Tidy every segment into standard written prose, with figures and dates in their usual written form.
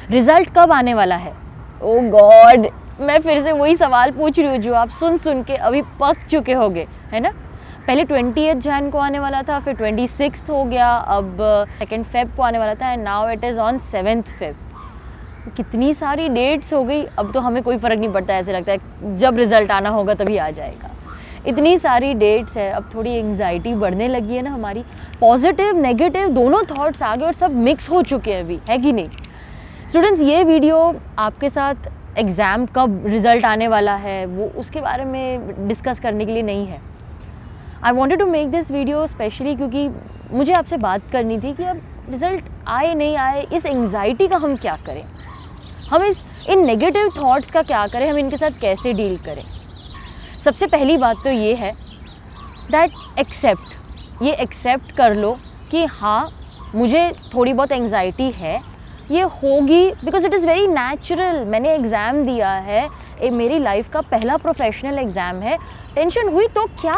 Result कब आने वाला है? ओ गॉड, मैं फिर से वही सवाल पूछ रही हूँ जो आप सुन सुन के अभी पक चुके होगे, है ना। पहले 20th जैन को आने वाला था, फिर 26 हो गया, अब 2 Feb को आने वाला था, and now it is on 7 Feb। कितनी सारी डेट्स हो गई, अब तो हमें कोई फ़र्क नहीं पड़ता, ऐसे लगता है जब रिज़ल्ट आना होगा तभी आ जाएगा। इतनी सारी डेट्स है, अब थोड़ी एंग्जाइटी बढ़ने लगी है ना हमारी। पॉजिटिव नेगेटिव दोनों थॉट्स आ गए और सब मिक्स हो चुके हैं अभी, है कि नहीं। स्टूडेंट्स, ये वीडियो आपके साथ एग्ज़ाम कब रिज़ल्ट आने वाला है वो उसके बारे में डिस्कस करने के लिए नहीं है। I wanted to make this video specially क्योंकि मुझे आपसे बात करनी थी कि अब रिज़ल्ट आए नहीं आए, इस एंग्जाइटी का हम क्या करें, हम इन नेगेटिव थॉट्स का क्या करें, हम इनके साथ कैसे डील करें। सबसे पहली बात तो ये है दैट ये एक्सेप्ट कर लो कि हाँ, मुझे थोड़ी बहुत एंग्जाइटी है, ये होगी, because it is very natural. मैंने एग्ज़ाम दिया है, मेरी लाइफ का पहला प्रोफेशनल एग्ज़ाम है, टेंशन हुई तो क्या,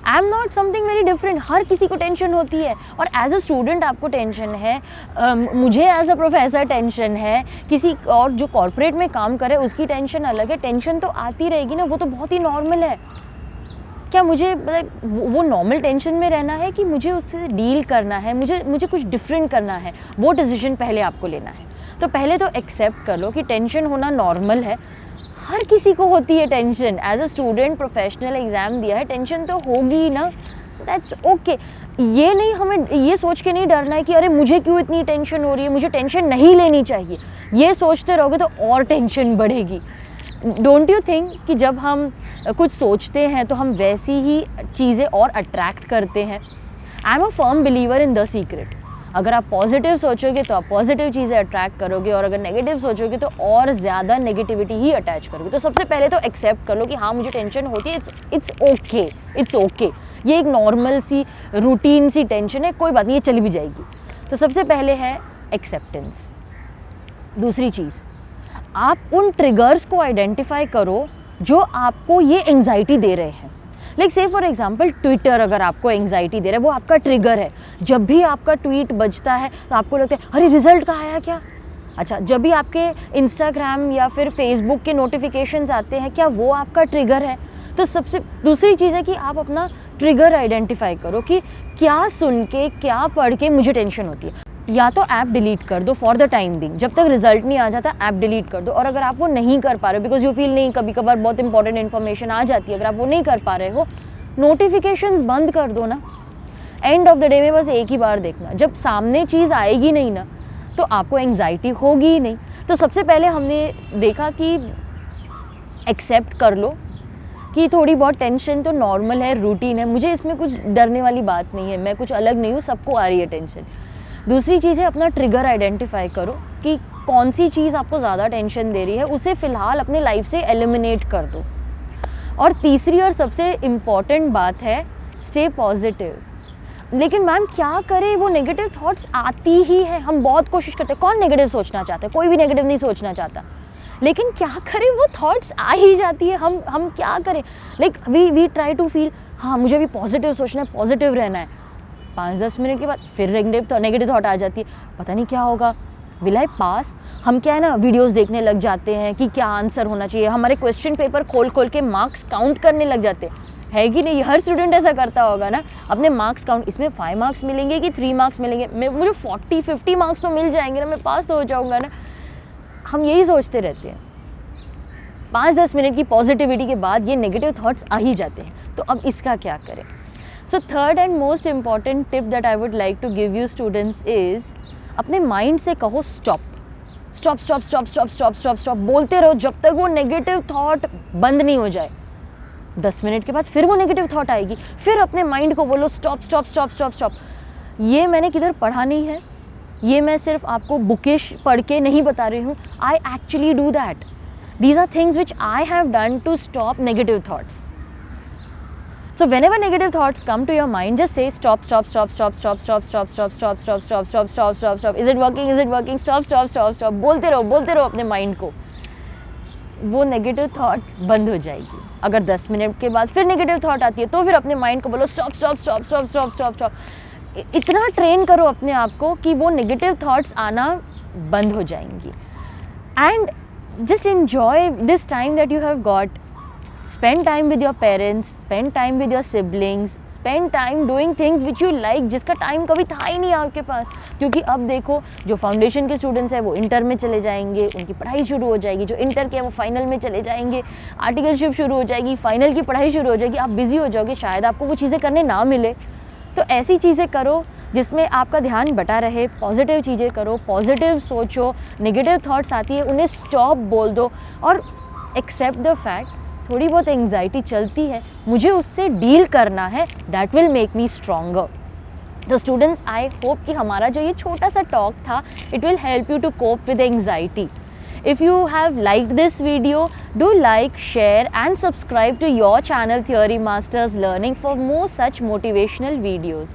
I am not something very different. हर किसी को टेंशन होती है, और एज अ स्टूडेंट आपको टेंशन है, मुझे एज अ प्रोफेसर टेंशन है, किसी और जो कॉर्पोरेट में काम करे उसकी टेंशन अलग है। टेंशन तो आती रहेगी ना, वो तो बहुत ही नॉर्मल है। क्या मुझे वो नॉर्मल टेंशन में रहना है कि मुझे उससे डील करना है, मुझे कुछ डिफरेंट करना है, वो डिसीजन पहले आपको लेना है। तो पहले तो एक्सेप्ट कर लो कि टेंशन होना नॉर्मल है, हर किसी को होती है tension. As a student professional exam दिया है, टेंशन तो होगी ना, दैट्स ओके। ये नहीं, हमें ये सोच के नहीं डरना है कि अरे मुझे क्यों इतनी टेंशन हो रही है, मुझे टेंशन नहीं लेनी चाहिए। ये सोचते रहोगे तो और टेंशन बढ़ेगी। डोंट यू थिंक कि जब हम कुछ सोचते हैं तो हम वैसी ही चीज़ें और अट्रैक्ट करते हैं। I am a firm believer in the secret. अगर आप पॉजिटिव सोचोगे तो आप पॉजिटिव चीज़ें अट्रैक्ट करोगे, और अगर नेगेटिव सोचोगे तो और ज़्यादा नेगेटिविटी ही अटैच करोगे। तो सबसे पहले तो एक्सेप्ट कर लो कि हाँ, मुझे टेंशन होती है, इट्स ओके। ये एक नॉर्मल सी रूटीन सी टेंशन है, कोई बात नहीं, ये चली भी जाएगी। तो सबसे पहले है एक्सेप्टेंस। दूसरी चीज़, आप उन ट्रिगर्स को आइडेंटिफाई करो जो आपको ये एंग्जाइटी दे रहे हैं। लाइक से फॉर एग्जांपल, ट्विटर अगर आपको एंग्जाइटी दे रहा है, वो आपका ट्रिगर है। जब भी आपका ट्वीट बजता है तो आपको लगता है अरे रिजल्ट का आया क्या। अच्छा, जब भी आपके इंस्टाग्राम या फिर फेसबुक के नोटिफिकेशंस आते हैं, क्या वो आपका ट्रिगर है। तो सबसे दूसरी चीज़ है कि आप अपना ट्रिगर आइडेंटिफाई करो कि क्या सुन के, क्या पढ़ के मुझे टेंशन होती है। या तो ऐप डिलीट कर दो फॉर द टाइम बिंग, जब तक रिजल्ट नहीं आ जाता ऐप डिलीट कर दो। और अगर आप वो नहीं कर पा रहे हो बिकॉज यू फील नहीं, कभी कभार बहुत इंपॉर्टेंट इन्फॉर्मेशन आ जाती है, अगर आप वो नहीं कर पा रहे हो, नोटिफिकेशंस बंद कर दो ना। एंड ऑफ द डे में बस एक ही बार देखना, जब सामने चीज़ आएगी नहीं ना तो आपको एंग्जाइटी होगी ही नहीं। तो सबसे पहले हमने देखा कि एक्सेप्ट कर लो कि थोड़ी बहुत टेंशन तो नॉर्मल है, रूटीन है, मुझे इसमें कुछ डरने वाली बात नहीं है, मैं कुछ अलग नहीं हूँ, सबको आ रही है टेंशन। दूसरी चीज़ है अपना ट्रिगर आइडेंटिफाई करो कि कौन सी चीज़ आपको ज़्यादा टेंशन दे रही है, उसे फ़िलहाल अपने लाइफ से एलिमिनेट कर दो। और तीसरी और सबसे इम्पॉर्टेंट बात है स्टे पॉजिटिव। लेकिन मैम क्या करें, वो नेगेटिव थॉट्स आती ही है, हम बहुत कोशिश करते हैं, कौन नेगेटिव सोचना चाहता है, कोई भी नेगेटिव नहीं सोचना चाहता, लेकिन क्या करें, वो थॉट्स आ ही जाती है। हम क्या करें, like we try to feel हाँ मुझे भी पॉजिटिव सोचना है, पॉजिटिव रहना है। 5-10 मिनट के बाद फिर नेगेटिव थॉट आ जाती है, पता नहीं क्या होगा, विल आई पास। हम क्या है ना, वीडियोस देखने लग जाते हैं कि क्या आंसर होना चाहिए, हमारे क्वेश्चन पेपर खोल के मार्क्स काउंट करने लग जाते हैं, है कि नहीं। हर स्टूडेंट ऐसा करता होगा ना, अपने मार्क्स काउंट, इसमें 5 मार्क्स मिलेंगे कि 3 मार्क्स मिलेंगे, मुझे 40-50 मार्क्स तो मिल जाएंगे ना, मैं पास तो हो जाऊँगा ना। हम यही सोचते रहते हैं। 5-10 मिनट की पॉजिटिविटी के बाद ये नेगेटिव थॉट्स आ ही जाते हैं। तो अब इसका क्या करें। So third and most important tip that I would like to give you students is, अपने माइंड से कहो stop stop stop stop stop stop stop stop, बोलते रहो जब तक वो नेगेटिव थॉट बंद नहीं हो जाए। 10 मिनट के बाद फिर वो नेगेटिव थॉट आएगी, फिर अपने माइंड को बोलो stop stop stop stop stop. ये मैंने किधर पढ़ा नहीं है, ये मैं सिर्फ आपको बुकिश पढ़ के नहीं बता रही हूँ, I actually do that. These are things which I have done to stop negative thoughts. So whenever negative thoughts come to your mind, just say stop, stop, stop, stop, stop, stop, stop, stop, stop, stop, stop, stop, stop, stop, stop. Is it working? Is it working? Stop, stop, stop, stop. बोलते रहो अपने mind को, वो negative thought बंद हो जाएगी। अगर 10 minute के बाद फिर नेगेटिव थॉट आती है तो फिर अपने माइंड को बोलो stop stop stop stop stop stop stop. इतना ट्रेन करो अपने आप को कि वो नेगेटिव थॉट्स आना बंद हो जाएंगी। And just enjoy this time that you have got, spend time with your parents, spend time with your siblings, spend time doing things which you like, जिसका टाइम कभी था ही नहीं आपके पास। क्योंकि अब देखो जो फाउंडेशन के स्टूडेंट्स हैं वो इंटर में चले जाएंगे, उनकी पढ़ाई शुरू हो जाएगी, जो इंटर के हैं वो फाइनल में चले जाएंगे, आर्टिकलशिप शुरू हो जाएगी, फाइनल की पढ़ाई शुरू हो जाएगी, आप बिजी हो जाओगे, शायद आपको वो चीज़ें करने ना मिले। तो ऐसी चीज़ें करो जिसमें आपका ध्यान बटा रहे, पॉजिटिव चीज़ें करो, पॉजिटिव सोचो, नेगेटिव थॉट्स आती है उन्हें स्टॉप बोल दो और एक्सेप्ट द फैक्ट थोड़ी बहुत एंग्जाइटी चलती है, मुझे उससे डील करना है, that will make me stronger. तो स्टूडेंट्स, आई होप कि हमारा जो ये छोटा सा टॉक था, it will help you to cope with anxiety. If you have liked this video, do like, share and subscribe to your channel Theory Masters Learning for more such motivational videos.